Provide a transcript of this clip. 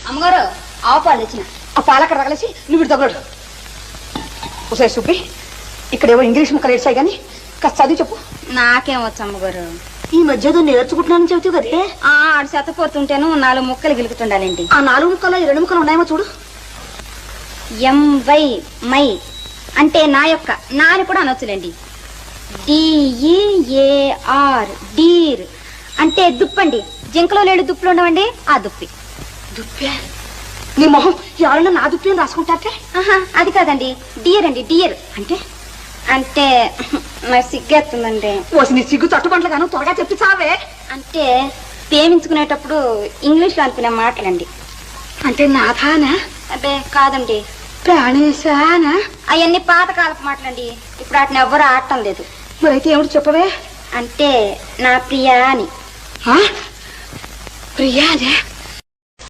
అమ్మగారు ఆవు పాలు తెచ్చిన. ఆ పాలక్కడ తగలేసి నువ్వు ఇటు తగలడు. ఒకసారి సుబ్బి, ఇక్కడేవో ఇంగ్లీష్ ముక్కలు ఏడ్చాయి కానీ కాస్త చదివి చెప్పు. నాకేం వచ్చు అమ్మగారు. ఈ మధ్య నేర్చుకుంటున్నానని చెబుతావు కదే. ఆడు చెత్తపోతుంటేను 4 ముక్కలు గిలుకుతుండాలండి. ఆ 4 ముక్కలు ఈ 2 ముక్కలు ఉన్నాయేమో చూడు. ఎంవై మై అంటే నా యొక్క, నా అని కూడా అనొచ్చులేండి. DEAR డీర్ అంటే దుప్పండి. జింకలో లేడు దుప్పులు ఉండవండి, ఆ దుప్పి. దుప్పే? నీ మొహం ఎవరైనా నా దుప్పి అని రాసుకుంటారే? అది కాదండి, డియర్ అండి. డియర్ అంటే అంటే నాకు సిగ్గేస్తుందండి. ఓసి నీ సిగ్గు తట్టుబండ్లు గాను త్వరగా చెప్పి చావే. అంటే ప్రేమించుకునేటప్పుడు ఇంగ్లీష్లో అనుకునే మాటలండి. అంటే నాథానా? అదే కాదండి, ప్రాణేశానా? అవన్నీ పాతకాలపు మాటలండి. ఇప్పుడు వాటిని ఎవ్వరూ ఆడటం లేదు. మరైతే ఏమిటి చెప్పవే? అంటే నా ప్రియా అని. ప్రియానే?